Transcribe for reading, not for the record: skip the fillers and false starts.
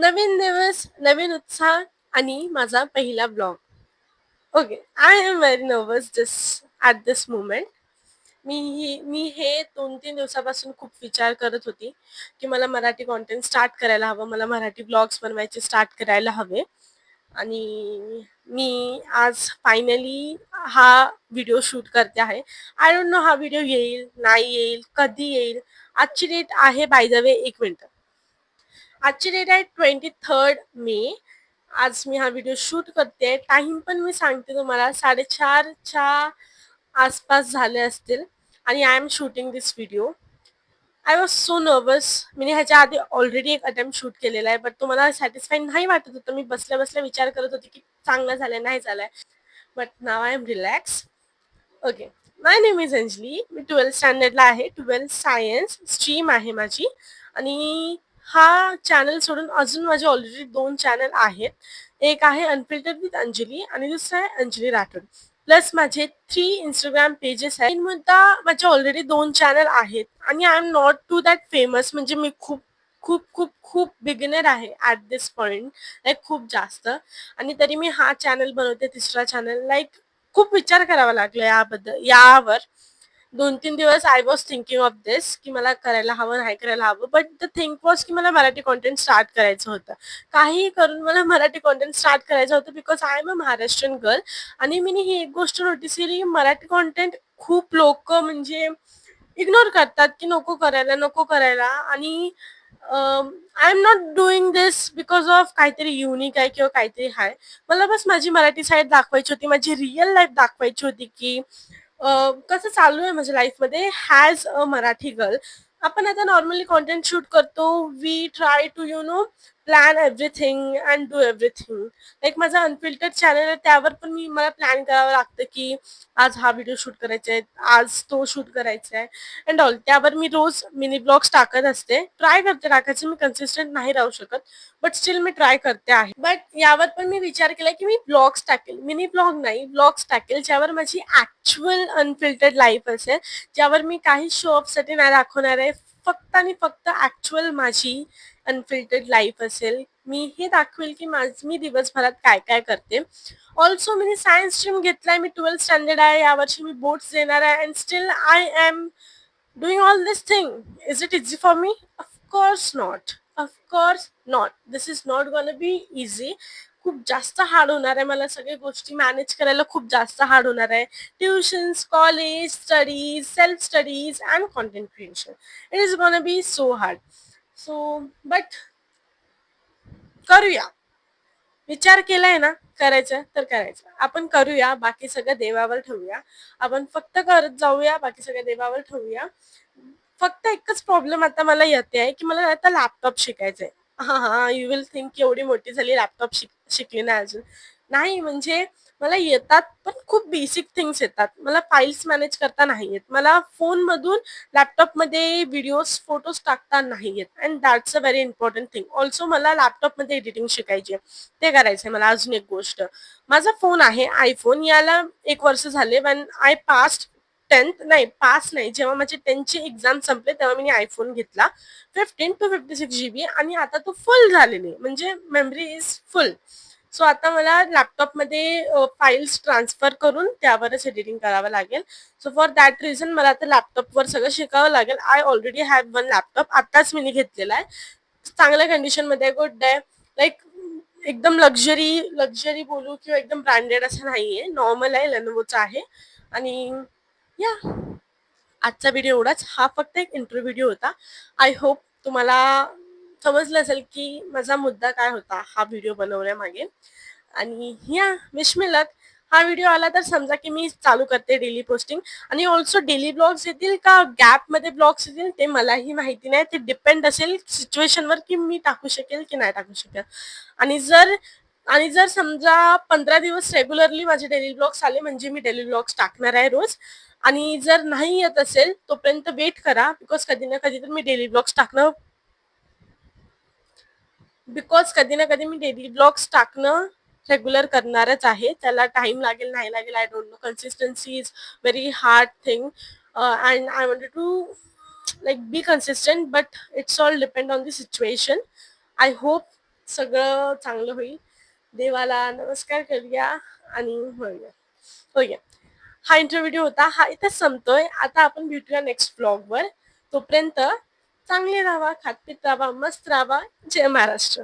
नवीन दिवस, नवीन उत्साह आणि माझा पहिला blog. Okay. I am very nervous at this moment. मी हे 2-3 दिवसापासून खूप विचार करत होती, की मला मराठी कंटेंट स्टार्ट करायला हवं. मला मराठी ब्लॉग्स बनवायचे स्टार्ट करायला हवे. आणि मी आज फायनली हा व्हिडिओ शूट करते आहे. आय डोंट नो हा व्हिडिओ येईल, नाही येईल, कधी येईल. आजची डेट आहे बाय द वे 1 मिनिट. आजची डेट आहे 23 मे. आज मी हा व्हिडिओ शूट करते. टाइम पण मी सांगते तुम्हाला 4:30च्या आसपास झाले असतील आणि I am shooting this video. I was so nervous. मी ह्याच्या आधी ऑलरेडी एक अटेम्प्ट शूट केलेला आहे, बट तुम्हाला सॅटिस्फाय नाही वाटत होतं. मी बसल्या बसल्या विचार करत होते की चांगला झालाय, नाही झालाय. But now I am relax. Okay. My name is Anjali. मी 12th स्टँडर्डला आहे. 12th सायन्स स्ट्रीम आहे माझी. आणि हा चॅनल सोडून अजून माझे ऑलरेडी 2 चॅनल आहेत. एक आहे अनफिल्टर्ड विथ अंजली आणि दुसरं आहे अंजली राठोड. प्लस माझे 3 Instagram पेजेस आहेत. मुद्दा माझे ऑलरेडी 2 चॅनल आहेत आणि I am not too that famous. म्हणजे मी खूप खूप खूप खूप बिगिनर आहे ॲट दिस पॉइंट. लाईक खूप जास्त. आणि तरी मी हा चॅनल बनवते, तिसरा चॅनल. लाईक खूप विचार करावा लागला यावर. 2-3 दिवस आय वॉज थिंकिंग ऑफ दिस की मला करायला हवं, नाही करायला हवं. बट द थिंक वॉज की मला मराठी कंटेंट स्टार्ट करायचं होतं. काहीही करून मला मराठी कंटेंट स्टार्ट करायचं होतं because I am a Maharashtrian girl. आणि मी ही एक गोष्ट नोटीस केली की मराठी कंटेंट खूप लोक म्हणजे इग्नोर करतात की नको करायला, नको करायला. आणि I am not doing this because of काहीतरी युनिक आहे किंवा काहीतरी आहे. मला बस माझी मराठी साईड दाखवायची होती, माझी रिअल लाईफ दाखवायची होती की कसं चालू आहे माझ्या लाईफमध्ये हॅज अ मराठी गर्ल. आपण आता नॉर्मली कंटेंट शूट करतो. We try to plan everything and do everything. Like माझा अनफिल्टर्ड चॅनल आहे, त्यावर पण मला प्लॅन करावं लागतं की आज हा व्हिडिओ शूट करायचा आहे, आज तो शूट करायचा आहे अँड ऑल. त्यावर मी रोज मिनी ब्लॉग्स टाकत असते. ट्राय करते टाकायचं. मी कन्सिस्टंट नाही राहू शकत, बट स्टील मी ट्राय करते आहे. बट यावर पण मी विचार केला की मी ब्लॉग्स टाकेल, मिनी ब्लॉग नाही, ब्लॉग्स टाकेल, ज्यावर माझी ऍक्च्युअल अनफिल्टर्ड लाईफ असेल, ज्यावर मी काही शो ऑफसाठी नाही दाखवणार आहे. फक्त आणि फक्त ऍक्च्युअल माझी अनफिल्टर्ड लाईफ असेल. मी हे दाखवेल की मी दिवसभरात काय काय करते. ऑल्सो मी सायन्स स्ट्रीम घेतलाय. मी 12th स्टँडर्ड आहे. यावर्षी मी बोर्ड्स देणार आहे and still I am doing all this thing. Is it easy for me? Of course not. Of course not. This is not gonna be easy. खूप जास्त हार्ड होणार आहे. मला सगळ्या गोष्टी मॅनेज करायला खूप जास्त हार्ड होणार आहे. Tuitions, college, studies, self studies and content creation. It is gonna be so hard. So but करूया. विचार केलाय ना करायचं तर करायचं. आपण करूया. बाकी सगळं देवावर ठेवूया. आपण फक्त करत जाऊया. बाकी सगळं देवावर ठेवूया. फक्त एकच प्रॉब्लेम आता मला येते आहे की मला आता लॅपटॉप शिकायचंय. हां, यू विल थिंक एवढी मोठी झाली लॅपटॉप शिकली नाही अजून. नाही म्हणजे मला येतात, पण खूप बेसिक थिंग्स येतात. मला फाईल्स मॅनेज करता नाही येत. मला फोनमधून लॅपटॉपमध्ये व्हिडिओज, फोटोज टाकता नाही येत and that's a very important thing. Also मला लॅपटॉपमध्ये एडिटिंग शिकायची आहे. ते करायचंय मला. अजून एक गोष्ट, माझा फोन आहे आयफोन. याला 1 वर्ष झाले. व्हेन आय पास्ड 10th, नाही पास नाही, जेव्हा माझे 10th चे एक्झाम संपले तेव्हा मी आयफोन घेतला. 15 to 56 GB आणि आता तो फुल झालेले म्हणजे मेमरी इज फुल. सो आता मला लॅपटॉपमध्ये फाईल्स ट्रान्सफर करून त्यावरच एडिटिंग करावं लागेल. सो फॉर दॅट रिझन मला आता लॅपटॉपवर सगळं शिकावं लागेल. I already have 1 laptop. आताच मी घेतलेला आहे. चांगल्या कंडिशनमध्ये, गुड आहे. लाईक एकदम लक्झरी बोलू किंवा एकदम ब्रँडेड असं नाहीये. नॉर्मल आहे, लेनोवोचा आहे. आणि या आजचा व्हिडिओ एवढाच. हा फक्त एक इंट्रो व्हिडिओ होता. आय होप तुम्हाला समजलं असेल की माझा मुद्दा काय होता हा व्हिडिओ बनवण्यामागे. आणि या विश मी लक. हा व्हिडिओ आला तर समजा की मी चालू करते डेली पोस्टिंग. आणि ऑल्सो डेली ब्लॉग्स येतील का गॅपमध्ये ब्लॉग्स येतील ते मलाही माहिती नाही. ते डिपेंड असेल सिच्युएशनवर की मी टाकू शकेल की नाही टाकू शकेल. आणि जर समजा 15 दिवस रेग्युलरली माझे डेली ब्लॉग्स आले म्हणजे मी डेली ब्लॉग्स टाकणार आहे रोज. आणि जर नाही येत असेल तोपर्यंत वेट करा. बिकॉज कधी ना कधी तर मी डेली ब्लॉग्स टाकणं रेग्युलर करणारच आहे. त्याला टाइम लागेल, नाही लागेल, I don't know. Consistency is very hard thing and I wanted to like be consistent, but it's all depend on the situation. I hope सगळं चांगलं होईल. देवाला नमस्कार करूया आणि म्हणूया. ओके. हा इंटरव्ह्यू होता. हा इथेच संपतोय. आता आपण भेटूया नेक्स्ट व्लॉगवर. तोपर्यंत चांगले राहावा, खात-पीत राहावा, मस्त राहावा. जय महाराष्ट्र.